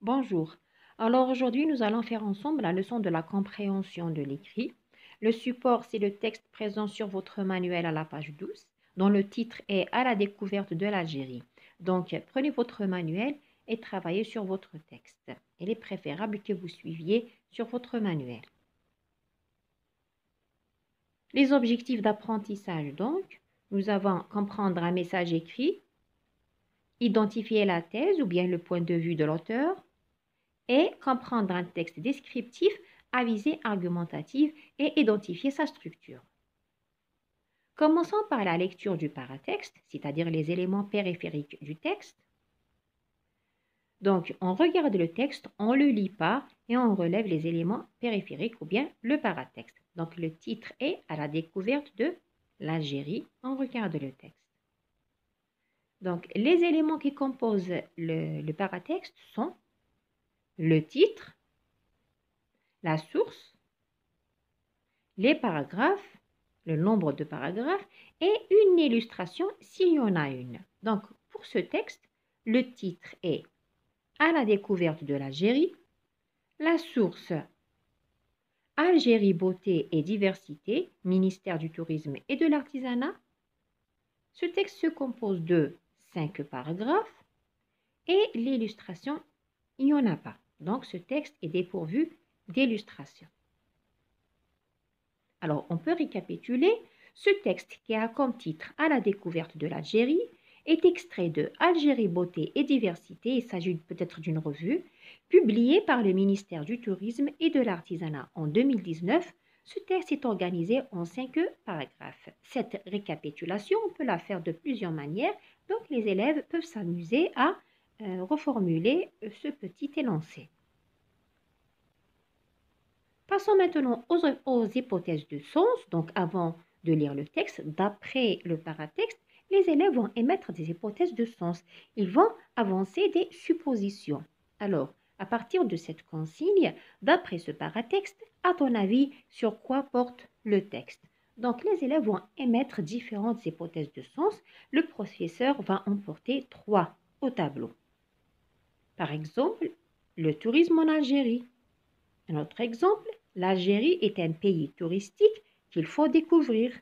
Bonjour. Alors aujourd'hui, nous allons faire ensemble la leçon de la compréhension de l'écrit. Le support, c'est le texte présent sur votre manuel à la page 12, dont le titre est À la découverte de l'Algérie. Donc, prenez votre manuel et travaillez sur votre texte. Il est préférable que vous suiviez sur votre manuel. Les objectifs d'apprentissage, donc, nous avons comprendre un message écrit, identifier la thèse ou bien le point de vue de l'auteur, et comprendre un texte descriptif à visée argumentative et identifier sa structure. Commençons par la lecture du paratexte, c'est-à-dire les éléments périphériques du texte. Donc, on regarde le texte, on ne le lit pas et on relève les éléments périphériques ou bien le paratexte. Donc, le titre est À la découverte de l'Algérie. On regarde le texte. Donc, les éléments qui composent le paratexte sont le titre, la source, les paragraphes, le nombre de paragraphes et une illustration s'il y en a une. Donc, pour ce texte, le titre est À la découverte de l'Algérie, la source Algérie, beauté et diversité, ministère du Tourisme et de l'Artisanat. Ce texte se compose de 5 paragraphes et l'illustration, il n'y en a pas. Donc, ce texte est dépourvu d'illustration. Alors, on peut récapituler. Ce texte qui a comme titre À la découverte de l'Algérie est extrait de Algérie, beauté et diversité. Il s'agit peut-être d'une revue publiée par le ministère du Tourisme et de l'Artisanat en 2019. Ce texte est organisé en 5 paragraphes. Cette récapitulation, on peut la faire de plusieurs manières. Donc, les élèves peuvent s'amuser à reformuler ce petit énoncé. Passons maintenant aux hypothèses de sens. Donc, avant de lire le texte, d'après le paratexte, les élèves vont émettre des hypothèses de sens. Ils vont avancer des suppositions. Alors, à partir de cette consigne, d'après ce paratexte, à ton avis, sur quoi porte le texte? Donc, les élèves vont émettre différentes hypothèses de sens. Le professeur va en porter 3 au tableau. Par exemple, le tourisme en Algérie. Un autre exemple, l'Algérie est un pays touristique qu'il faut découvrir.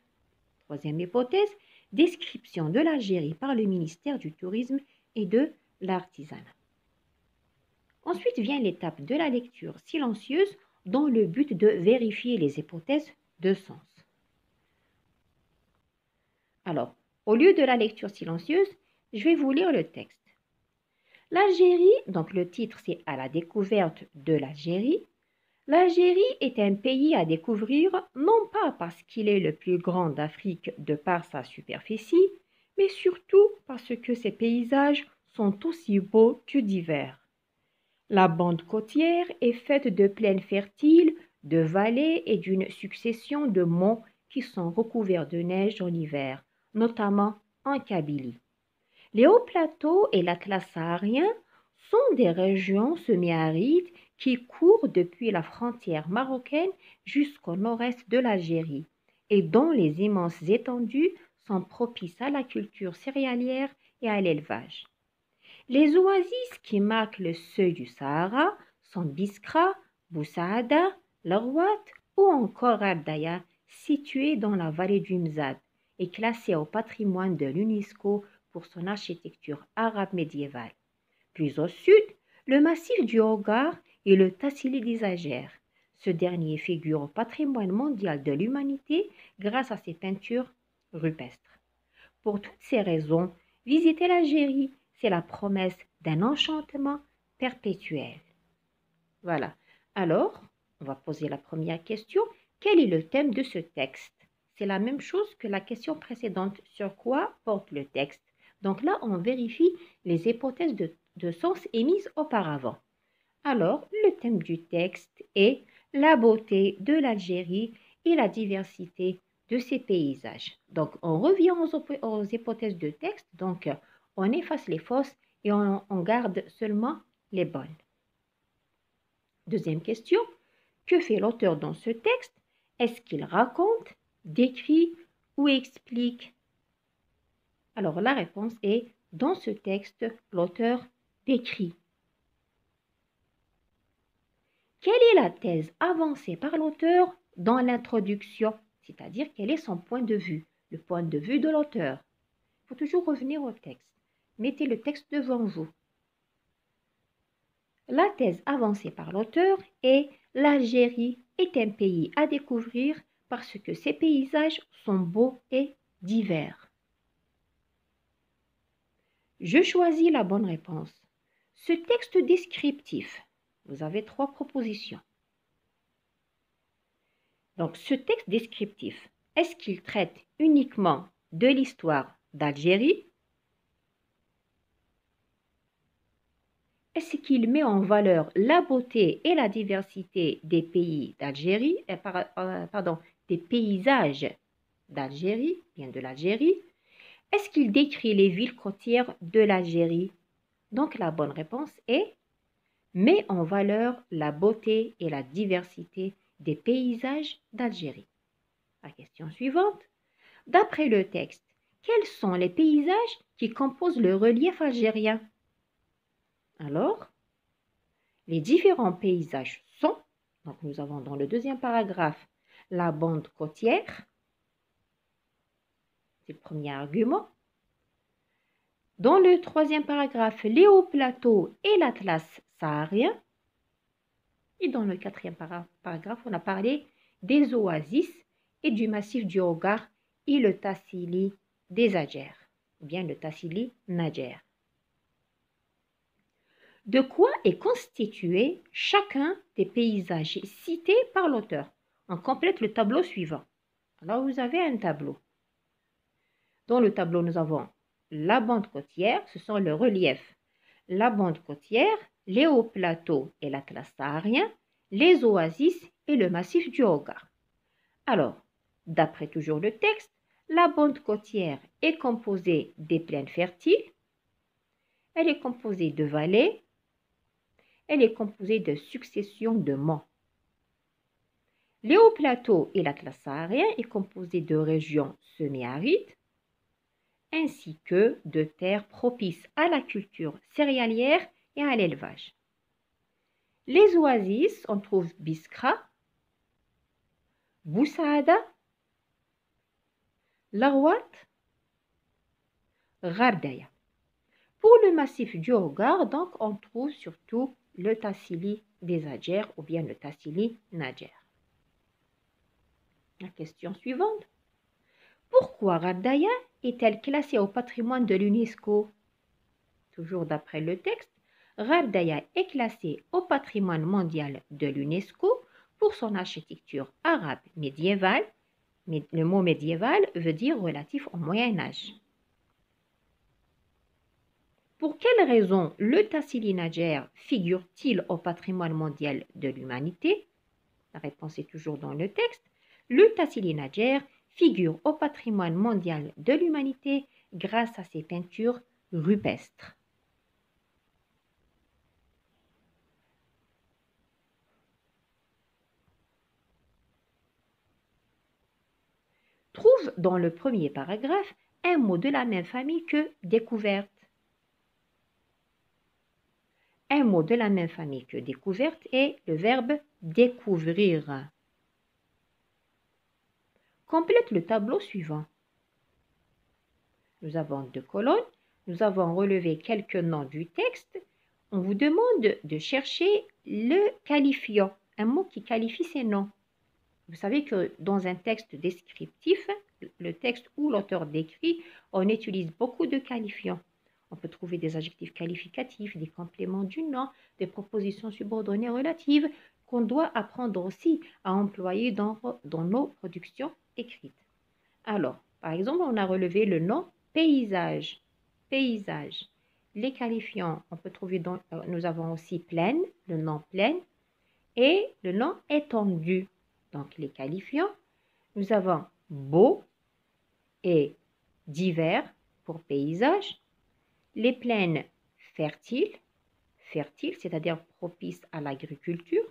Troisième hypothèse, description de l'Algérie par le ministère du Tourisme et de l'Artisanat. Ensuite vient l'étape de la lecture silencieuse dans le but de vérifier les hypothèses de sens. Alors, au lieu de la lecture silencieuse, je vais vous lire le texte. L'Algérie, donc le titre c'est À la découverte de l'Algérie. L'Algérie est un pays à découvrir, non pas parce qu'il est le plus grand d'Afrique de par sa superficie, mais surtout parce que ses paysages sont aussi beaux que divers. La bande côtière est faite de plaines fertiles, de vallées et d'une succession de monts qui sont recouverts de neige en hiver, notamment en Kabylie. Les hauts plateaux et l'Atlas saharien sont des régions semi-arides qui courent depuis la frontière marocaine jusqu'au nord-est de l'Algérie et dont les immenses étendues sont propices à la culture céréalière et à l'élevage. Les oasis qui marquent le seuil du Sahara sont Biskra, Boussaada, Larwat ou encore Ardaya, situées dans la vallée du Mzab et classée au patrimoine de l'UNESCO pour son architecture arabe médiévale. Plus au sud, le massif du Hogar et le Tassili des Agères. Ce dernier figure au patrimoine mondial de l'humanité grâce à ses peintures rupestres. Pour toutes ces raisons, visiter l'Algérie, c'est la promesse d'un enchantement perpétuel. Voilà. Alors, on va poser la première question. Quel est le thème de ce texte? C'est la même chose que la question précédente. Sur quoi porte le texte? Donc là, on vérifie les hypothèses de sens émises auparavant. Alors, le thème du texte est la beauté de l'Algérie et la diversité de ses paysages. Donc, on revient aux hypothèses de texte. Donc, on efface les fausses et on garde seulement les bonnes. Deuxième question, que fait l'auteur dans ce texte? Est-ce qu'il raconte, décrit ou explique? Alors, la réponse est, dans ce texte, l'auteur décrit. Quelle est la thèse avancée par l'auteur dans l'introduction? C'est-à-dire quel est son point de vue, le point de vue de l'auteur. Il faut toujours revenir au texte. Mettez le texte devant vous. La thèse avancée par l'auteur est l'Algérie est un pays à découvrir parce que ses paysages sont beaux et divers. Je choisis la bonne réponse. Ce texte descriptif, vous avez 3 propositions. Donc, ce texte descriptif, est-ce qu'il traite uniquement de l'histoire d'Algérie? Est-ce qu'il met en valeur la beauté et la diversité des pays d'Algérie, des paysages d'Algérie, bien de l'Algérie? Est-ce qu'il décrit les villes côtières de l'Algérie? Donc, la bonne réponse est met en valeur la beauté et la diversité des paysages d'Algérie. La question suivante. D'après le texte, quels sont les paysages qui composent le relief algérien? Alors, les différents paysages sont, donc nous avons dans le deuxième paragraphe, la bande côtière, c'est le premier argument. Dans le troisième paragraphe, les hauts plateaux et l'Atlas saharien. Et dans le quatrième paragraphe, on a parlé des oasis et du massif du Hogar et le Tassili des Adjers, ou bien le Tassili Nadjer. De quoi est constitué chacun des paysages cités par l'auteur? On complète le tableau suivant. Alors, vous avez un tableau. Dans le tableau, nous avons la bande côtière, ce sont le relief. La bande côtière, les hauts plateaux et l'Atlas saharien, les oasis et le massif du Hogar. Alors, d'après toujours le texte, la bande côtière est composée des plaines fertiles, elle est composée de vallées, elle est composée de successions de monts. Les hauts plateaux et l'Atlas saharien est composé de régions semi-arides, ainsi que de terres propices à la culture céréalière et à l'élevage. Les oasis, on trouve Biskra, Boussaada, Larwat, Ghardaya. Pour le massif du Hogar, donc, on trouve surtout le Tassili des Adjers ou bien le Tassili Nadjer. La question suivante. Pourquoi Ghardaya est-elle classée au patrimoine de l'UNESCO? Toujours d'après le texte, Ghardaya est classée au patrimoine mondial de l'UNESCO pour son architecture arabe médiévale. Mais le mot médiéval veut dire relatif au Moyen Âge. Pour quelle raison le Tassili Nadjer figure-t-il au patrimoine mondial de l'humanité? La réponse est toujours dans le texte. Le Tassili Nadjer figure au patrimoine mondial de l'humanité grâce à ses peintures rupestres. Trouve dans le premier paragraphe un mot de la même famille que découverte. Un mot de la même famille que découverte est le verbe découvrir. Complète le tableau suivant. Nous avons 2 colonnes. Nous avons relevé quelques noms du texte. On vous demande de chercher le qualifiant, un mot qui qualifie ces noms. Vous savez que dans un texte descriptif, le texte où l'auteur décrit, on utilise beaucoup de qualifiants. On peut trouver des adjectifs qualificatifs, des compléments du nom, des propositions subordonnées relatives qu'on doit apprendre aussi à employer dans nos productions écrites. Alors, par exemple, on a relevé le nom paysage. Paysage. Les qualifiants, on peut trouver nous avons aussi plaine, le nom plaine, et le nom étendue. Donc, les qualifiants, nous avons beau et divers pour paysage, les plaines fertiles, c'est-à-dire propices à l'agriculture,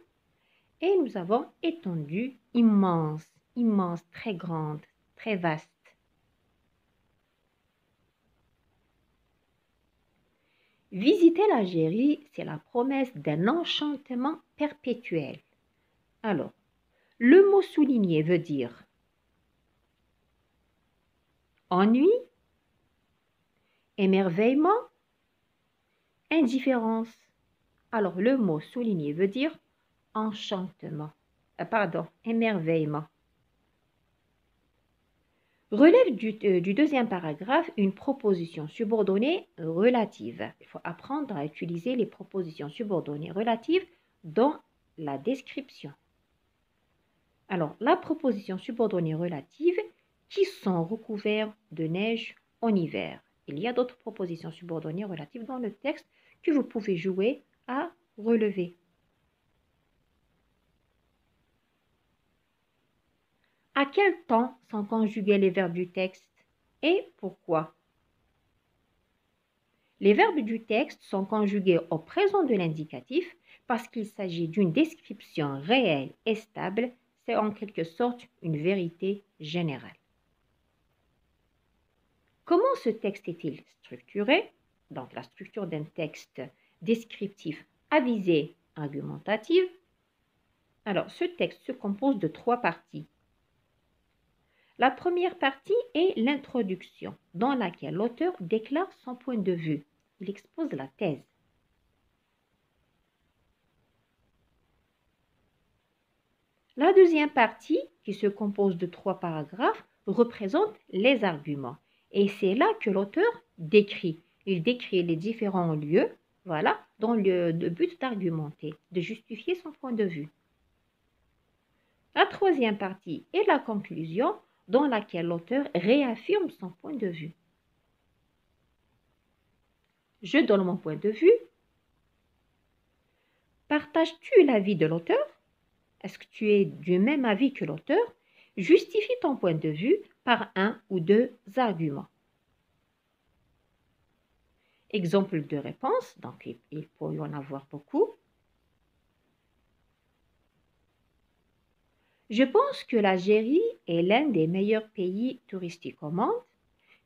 et nous avons étendue immense, immense, très grande, très vaste. Visiter l'Algérie, c'est la promesse d'un enchantement perpétuel. Alors, le mot souligné veut dire ennui, émerveillement, indifférence. Alors, le mot souligné veut dire enchantement. Émerveillement. Relève du deuxième paragraphe une proposition subordonnée relative. Il faut apprendre à utiliser les propositions subordonnées relatives dans la description. Alors, la proposition subordonnée relative qui sont recouverts de neige en hiver. Il y a d'autres propositions subordonnées relatives dans le texte que vous pouvez jouer à relever. À quel temps sont conjugués les verbes du texte et pourquoi? Les verbes du texte sont conjugués au présent de l'indicatif parce qu'il s'agit d'une description réelle et stable. C'est en quelque sorte une vérité générale. Comment ce texte est-il structuré? Donc la structure d'un texte descriptif à visée argumentative. Alors ce texte se compose de 3 parties. La première partie est l'introduction, dans laquelle l'auteur déclare son point de vue. Il expose la thèse. La deuxième partie, qui se compose de 3 paragraphes, représente les arguments. Et c'est là que l'auteur décrit. Il décrit les différents lieux, voilà, dans le but d'argumenter, de justifier son point de vue. La troisième partie est la conclusion, dans laquelle l'auteur réaffirme son point de vue. Je donne mon point de vue. Partages-tu l'avis de l'auteur? Est-ce que tu es du même avis que l'auteur? Justifie ton point de vue par 1 ou 2 arguments. Exemple de réponse, donc il peut y en avoir beaucoup. Je pense que l'Algérie est l'un des meilleurs pays touristiques au monde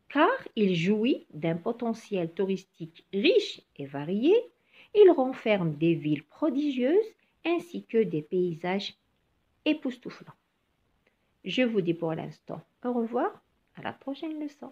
car il jouit d'un potentiel touristique riche et varié. Il renferme des villes prodigieuses ainsi que des paysages époustouflants. Je vous dis pour l'instant au revoir, à la prochaine leçon.